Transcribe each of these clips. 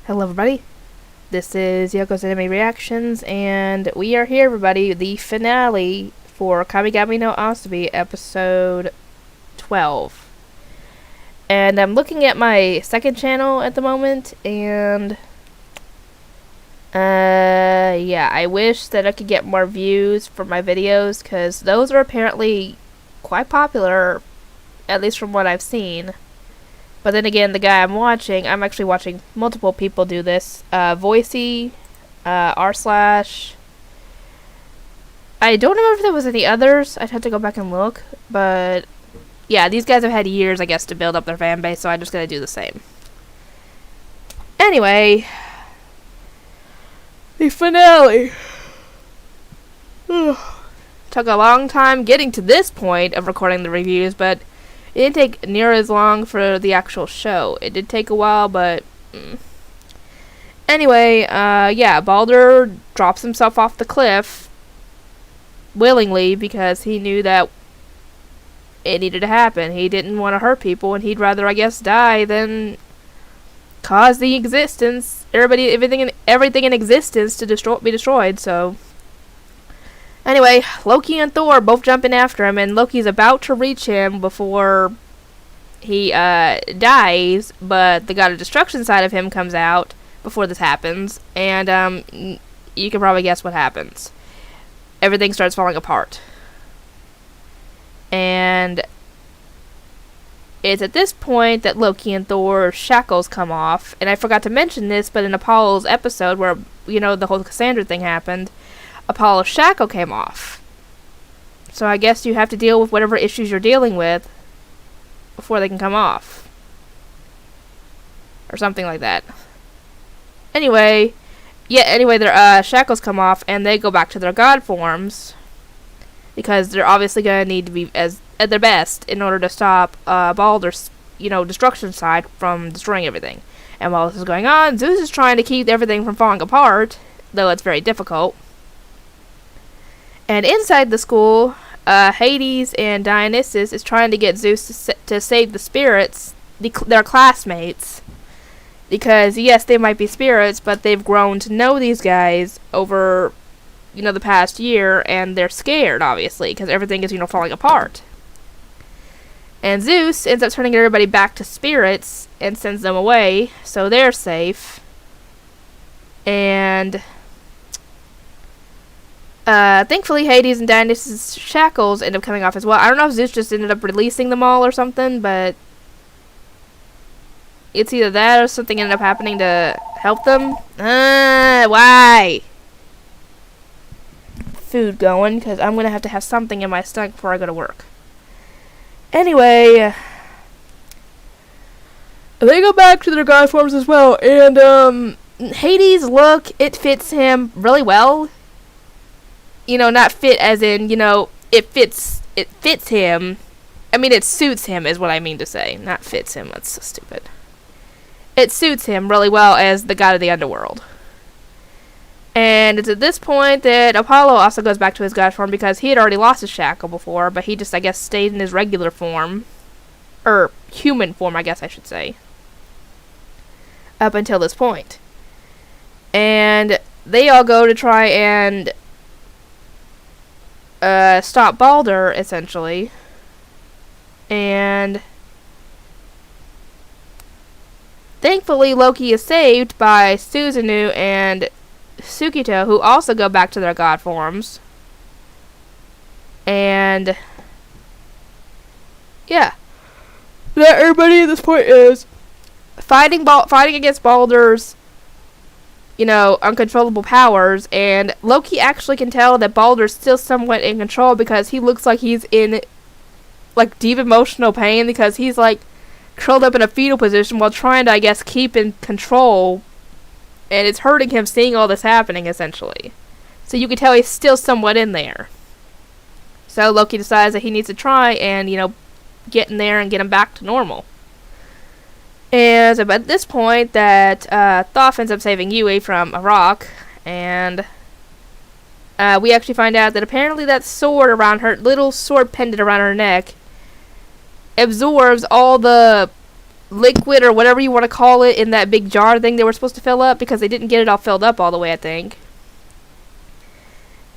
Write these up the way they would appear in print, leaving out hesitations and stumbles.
Hello everybody, this is Yoko's Anime Reactions, and we are here everybody, the finale for Kamigami no Asobi episode 12. And I'm looking at my second channel at the moment, and yeah, I wish that I could get more views for my videos, because those are apparently quite popular, at least from what I've seen. But then again, the guy I'm actually watching multiple people do this. Voicey, r/. I don't remember if there was any others. I'd have to go back and look. But yeah, these guys have had years, I guess, to build up their fan base, so I'm just gonna do the same. Anyway, the finale. Took a long time getting to this point of recording the reviews, but it didn't take near as long for the actual show. It did take a while, but anyway, yeah, Baldur drops himself off the cliff willingly because he knew that it needed to happen. He didn't want to hurt people, and he'd rather, I guess, die than cause the existence, everything in existence to be destroyed. So anyway, Loki and Thor both jumping after him, and Loki's about to reach him before he dies, but the God of Destruction side of him comes out before this happens, and you can probably guess what happens. Everything starts falling apart. And it's at this point that Loki and Thor's shackles come off, and I forgot to mention this, but in Apollo's episode where, you know, the whole Cassandra thing happened, Apollo's shackle came off. So I guess you have to deal with whatever issues you're dealing with before they can come off. Or something like that. Anyway, their shackles come off and they go back to their god forms. Because they're obviously going to need to be at their best in order to stop Baldur's, destruction side from destroying everything. And while this is going on, Zeus is trying to keep everything from falling apart, though it's very difficult. And inside the school, Hades and Dionysus is trying to get Zeus to save the spirits, their classmates. Because, yes, they might be spirits, but they've grown to know these guys over, the past year, and they're scared, obviously, because everything is, falling apart. And Zeus ends up turning everybody back to spirits and sends them away, so they're safe. And thankfully, Hades and Dionysus' shackles end up coming off as well. I don't know if Zeus just ended up releasing them all or something, but it's either that or something ended up happening to help them. Why? Food going, because I'm going to have something in my stomach before I go to work. Anyway, they go back to their god forms as well, and Hades' look, it fits him really well. Not fit as in, it fits him. I mean, it suits him is what I mean to say. Not fits him, that's so stupid. It suits him really well as the god of the underworld. And it's at this point that Apollo also goes back to his god form because he had already lost his shackle before, but he just, I guess, stayed in his regular form. Or human form, I guess I should say. Up until this point. And they all go to try and stop Baldur, essentially. And thankfully, Loki is saved by Susanoo and Tsukito, who also go back to their god forms. And yeah, that everybody at this point is fighting against Baldur's uncontrollable powers, and Loki actually can tell that Baldur's still somewhat in control because he looks like he's in, deep emotional pain because he's, curled up in a fetal position while trying to, I guess, keep in control, and it's hurting him seeing all this happening, essentially. So you can tell he's still somewhat in there. So Loki decides that he needs to try and, get in there and get him back to normal. And so at this point that Thoth ends up saving Yui from a rock, and we actually find out that apparently that sword around her, little sword pendant around her neck, absorbs all the liquid or whatever you want to call it in that big jar thing they were supposed to fill up, because they didn't get it all filled up all the way, I think.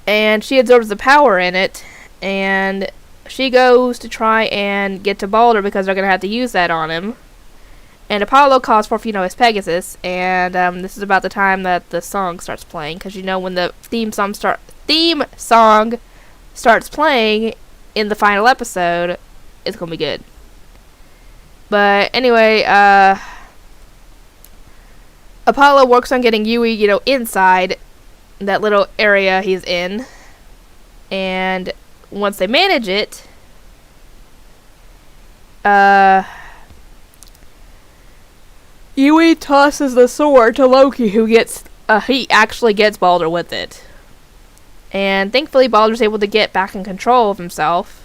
And she absorbs the power in it, and she goes to try and get to Balder because they're going to have to use that on him. And Apollo calls for, his Pegasus, and this is about the time that the song starts playing, because when the theme song starts playing in the final episode, it's going to be good. But anyway, Apollo works on getting Yui, inside that little area he's in. And once they manage it, Yui tosses the sword to Loki, who he actually gets Balder with it. And thankfully Balder's able to get back in control of himself.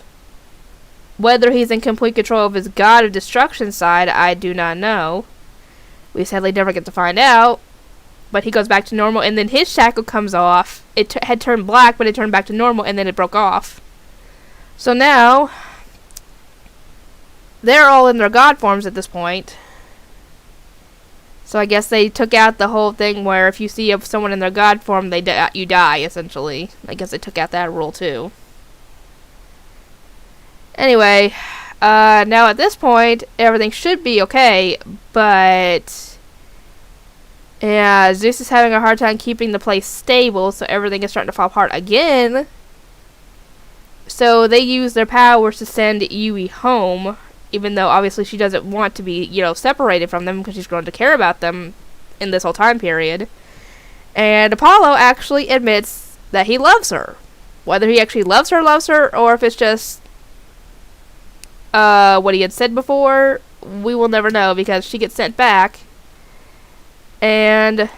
Whether he's in complete control of his God of Destruction side, I do not know. We sadly never get to find out. But he goes back to normal, and then his shackle comes off. It had turned black, but it turned back to normal, and then it broke off. So now, they're all in their God forms at this point. So I guess they took out the whole thing where if you see someone in their God form, you die, essentially. I guess they took out that rule, too. Anyway, now at this point, everything should be okay, but yeah, Zeus is having a hard time keeping the place stable, so everything is starting to fall apart again. So they use their powers to send Yui home, even though obviously she doesn't want to be, separated from them because she's grown to care about them in this whole time period. And Apollo actually admits that he loves her. Whether he actually loves her, or if it's just what he had said before, we will never know because she gets sent back. And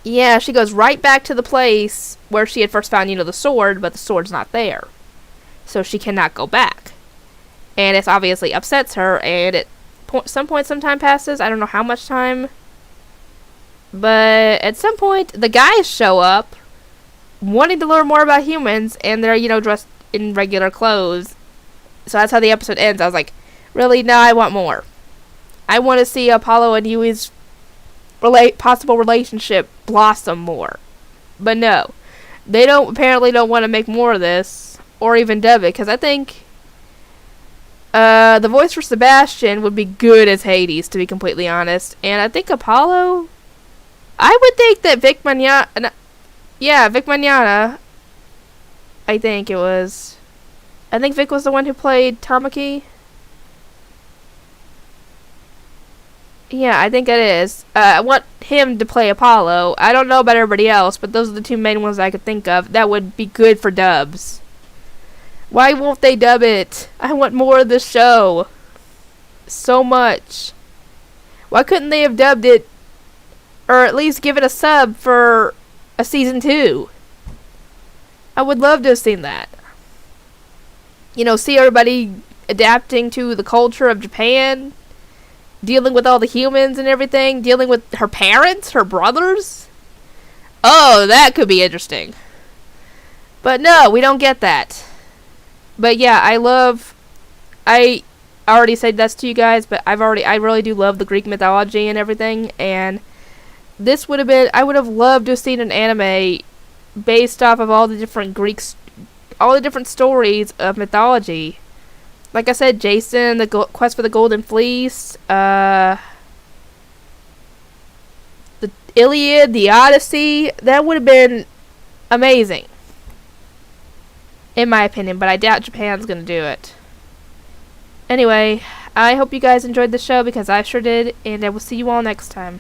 yeah, she goes right back to the place where she had first found, the sword, but the sword's not there. So she cannot go back. And it obviously upsets her, and at some time passes, I don't know how much time, but at some point, the guys show up, wanting to learn more about humans, and they're, dressed in regular clothes. So that's how the episode ends. I was like, really? No, I want more. I want to see Apollo and Yui's possible relationship blossom more. But no. They apparently don't want to make more of this, or even dub it, because I think the voice for Sebastian would be good as Hades, to be completely honest. And I think Apollo, I would think that Vic Mignogna, I think it was. I think Vic was the one who played Tamaki. Yeah, I think it is. I want him to play Apollo. I don't know about everybody else, but those are the two main ones I could think of. That would be good for dubs. Why won't they dub it? I want more of the show. So much. Why couldn't they have dubbed it, or at least give it a sub for a season 2? I would love to have seen that. See everybody adapting to the culture of Japan, dealing with all the humans and everything, dealing with her parents, her brothers. Oh, that could be interesting. But no, we don't get that. But yeah, I already said this to you guys, but I really do love the Greek mythology and everything, and this would have been, I would have loved to have seen an anime based off of all the different all the different stories of mythology. Like I said, Jason, the quest for the Golden Fleece, the Iliad, the Odyssey, that would have been amazing. In my opinion, but I doubt Japan's gonna do it. Anyway, I hope you guys enjoyed the show because I sure did, and I will see you all next time.